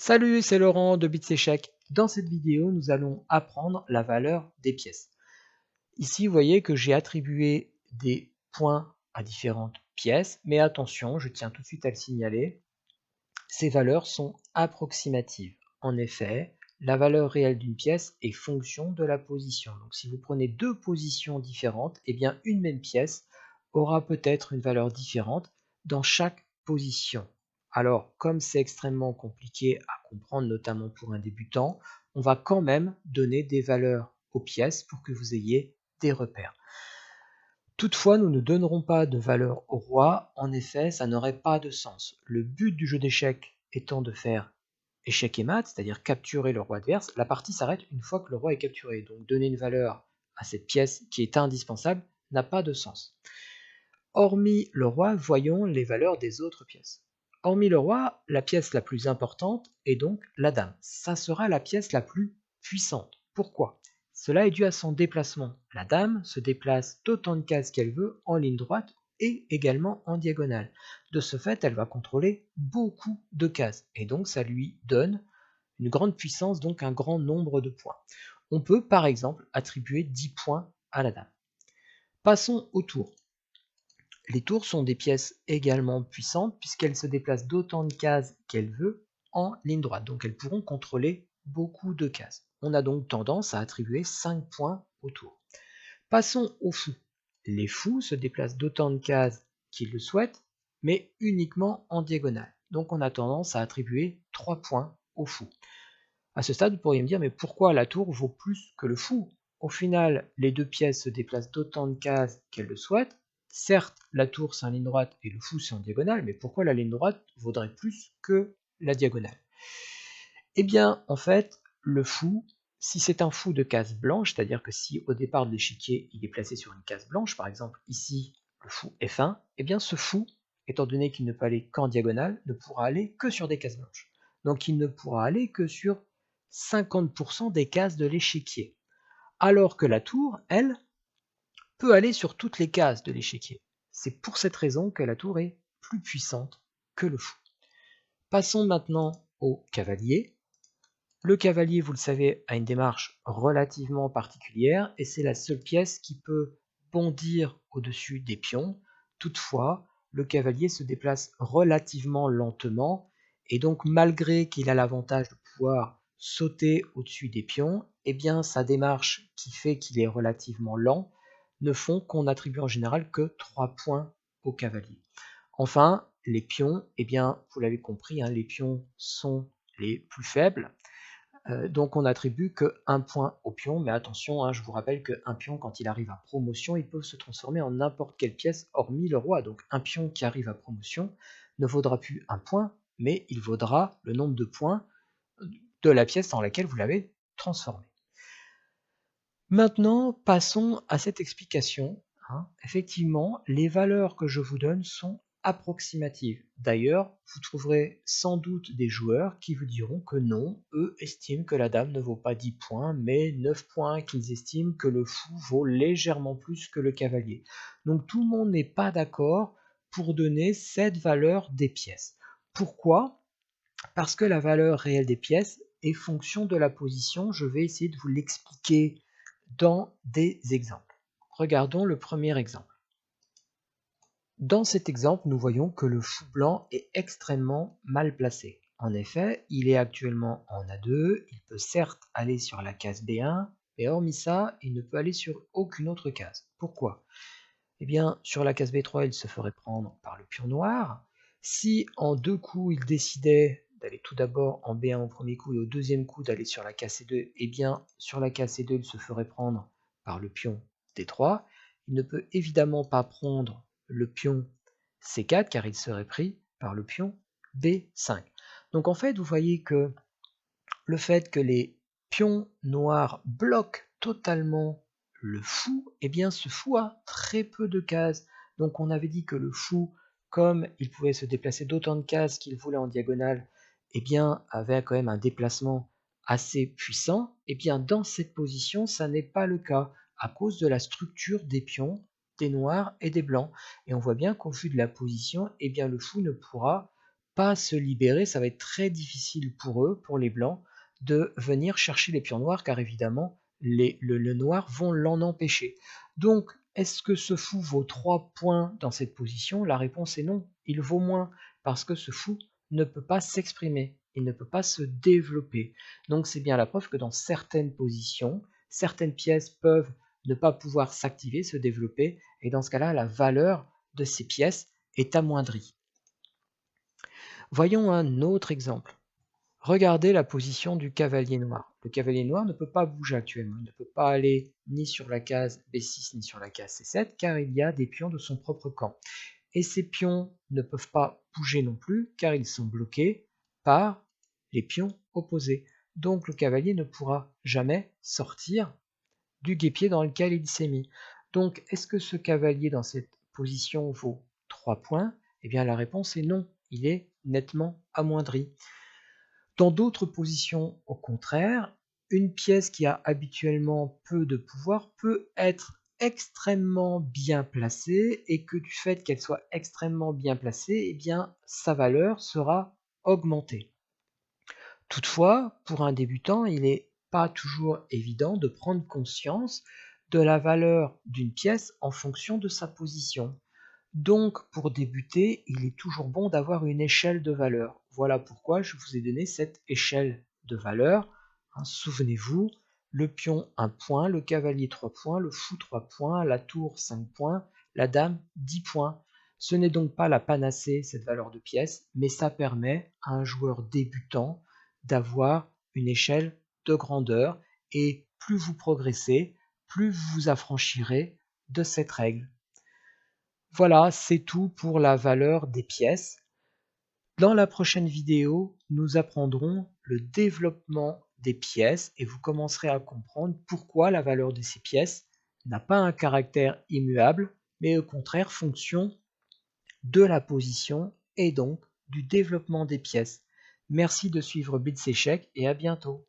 Salut, c'est Laurent de Bits Échecs. Dans cette vidéo, nous allons apprendre la valeur des pièces. Ici, vous voyez que j'ai attribué des points à différentes pièces, mais attention, je tiens tout de suite à le signaler, ces valeurs sont approximatives. En effet, la valeur réelle d'une pièce est fonction de la position. Donc si vous prenez deux positions différentes, eh bien une même pièce aura peut-être une valeur différente dans chaque position. Alors, comme c'est extrêmement compliqué à comprendre, notamment pour un débutant, on va quand même donner des valeurs aux pièces pour que vous ayez des repères. Toutefois, nous ne donnerons pas de valeur au roi, en effet, ça n'aurait pas de sens. Le but du jeu d'échecs étant de faire échec et mat, c'est-à-dire capturer le roi adverse, la partie s'arrête une fois que le roi est capturé. Donc donner une valeur à cette pièce qui est indispensable n'a pas de sens. Hormis le roi, voyons les valeurs des autres pièces. Hormis le roi, la pièce la plus importante est donc la dame. Ça sera la pièce la plus puissante. Pourquoi? Cela est dû à son déplacement. La dame se déplace d'autant de cases qu'elle veut en ligne droite et également en diagonale. De ce fait, elle va contrôler beaucoup de cases et donc ça lui donne une grande puissance, donc un grand nombre de points. On peut par exemple attribuer 10 points à la dame. Passons au tour. Les tours sont des pièces également puissantes puisqu'elles se déplacent d'autant de cases qu'elles veulent en ligne droite. Donc elles pourront contrôler beaucoup de cases. On a donc tendance à attribuer 5 points au tour. Passons aux fous. Les fous se déplacent d'autant de cases qu'ils le souhaitent, mais uniquement en diagonale. Donc on a tendance à attribuer 3 points aux fous. À ce stade, vous pourriez me dire, mais pourquoi la tour vaut plus que le fou? Au final, les deux pièces se déplacent d'autant de cases qu'elles le souhaitent. Certes, la tour c'est en ligne droite et le fou c'est en diagonale, mais pourquoi la ligne droite vaudrait plus que la diagonale? Eh bien, en fait, le fou, si c'est un fou de case blanche, c'est-à-dire que si au départ de l'échiquier il est placé sur une case blanche, par exemple ici le fou F1, eh bien ce fou, étant donné qu'il ne peut aller qu'en diagonale, ne pourra aller que sur des cases blanches. Donc il ne pourra aller que sur 50% des cases de l'échiquier. Alors que la tour, elle, peut aller sur toutes les cases de l'échiquier. C'est pour cette raison que la tour est plus puissante que le fou. Passons maintenant au cavalier. Le cavalier, vous le savez, a une démarche relativement particulière et c'est la seule pièce qui peut bondir au-dessus des pions. Toutefois, le cavalier se déplace relativement lentement et donc malgré qu'il a l'avantage de pouvoir sauter au-dessus des pions, eh bien sa démarche qui fait qu'il est relativement lent ne font qu'on attribue en général que 3 points au cavalier. Enfin, les pions, eh bien vous l'avez compris, hein, les pions sont les plus faibles. Donc on n'attribue que 1 point au pion, mais attention, hein, je vous rappelle qu'un pion, quand il arrive à promotion, il peut se transformer en n'importe quelle pièce hormis le roi. Donc un pion qui arrive à promotion ne vaudra plus 1 point, mais il vaudra le nombre de points de la pièce dans laquelle vous l'avez transformé. Maintenant, passons à cette explication. Effectivement, les valeurs que je vous donne sont approximatives. D'ailleurs, vous trouverez sans doute des joueurs qui vous diront que non, eux estiment que la dame ne vaut pas 10 points, mais 9 points, qu'ils estiment que le fou vaut légèrement plus que le cavalier. Donc tout le monde n'est pas d'accord pour donner cette valeur des pièces. Pourquoi? Parce que la valeur réelle des pièces est fonction de la position. Je vais essayer de vous l'expliquer dans des exemples. Regardons le premier exemple. Dans cet exemple, nous voyons que le fou blanc est extrêmement mal placé. En effet, il est actuellement en A2, il peut certes aller sur la case B1, mais hormis ça, il ne peut aller sur aucune autre case. Pourquoi? Eh bien, sur la case B3, il se ferait prendre par le pion noir. Si en deux coups, il décidait d'aller tout d'abord en B1 au premier coup et au deuxième coup d'aller sur la case C2, eh bien, sur la case C2, il se ferait prendre par le pion D3. Il ne peut évidemment pas prendre le pion C4 car il serait pris par le pion B5. Donc en fait, vous voyez que le fait que les pions noirs bloquent totalement le fou, eh bien ce fou a très peu de cases. Donc on avait dit que le fou, comme il pouvait se déplacer d'autant de cases qu'il voulait en diagonale, eh bien avait quand même un déplacement assez puissant. Eh bien dans cette position, ça n'est pas le cas à cause de la structure des pions, des noirs et des blancs. Et on voit bien qu'au vu de la position, eh bien le fou ne pourra pas se libérer, ça va être très difficile pour eux, pour les blancs, de venir chercher les pions noirs, car évidemment, le noir vont l'en empêcher. Donc, est-ce que ce fou vaut 3 points dans cette position? La réponse est non, il vaut moins, parce que ce fou ne peut pas s'exprimer, il ne peut pas se développer. Donc c'est bien la preuve que dans certaines positions, certaines pièces peuvent ne pas pouvoir s'activer, se développer, et dans ce cas-là, la valeur de ces pièces est amoindrie. Voyons un autre exemple. Regardez la position du cavalier noir. Le cavalier noir ne peut pas bouger actuellement, il ne peut pas aller ni sur la case B6 ni sur la case C7, car il y a des pions de son propre camp. Et ces pions ne peuvent pas bouger non plus, car ils sont bloqués par les pions opposés. Donc le cavalier ne pourra jamais sortir du guêpier dans lequel il s'est mis. Donc est-ce que ce cavalier dans cette position vaut 3 points? Eh bien la réponse est non, il est nettement amoindri. Dans d'autres positions, au contraire, une pièce qui a habituellement peu de pouvoir peut être extrêmement bien placée, et que du fait qu'elle soit extrêmement bien placée, eh bien sa valeur sera augmentée. Toutefois, pour un débutant, il n'est pas toujours évident de prendre conscience de la valeur d'une pièce en fonction de sa position. Donc, pour débuter, il est toujours bon d'avoir une échelle de valeurs. Voilà pourquoi je vous ai donné cette échelle de valeurs. Souvenez-vous, le pion 1 point, le cavalier 3 points, le fou 3 points, la tour 5 points, la dame 10 points. Ce n'est donc pas la panacée, cette valeur de pièce, mais ça permet à un joueur débutant d'avoir une échelle de grandeur, et plus vous progressez, plus vous vous affranchirez de cette règle. Voilà, c'est tout pour la valeur des pièces. Dans la prochaine vidéo, nous apprendrons le développement des pièces et vous commencerez à comprendre pourquoi la valeur de ces pièces n'a pas un caractère immuable, mais au contraire fonction de la position et donc du développement des pièces. Merci de suivre Bits Échecs et à bientôt.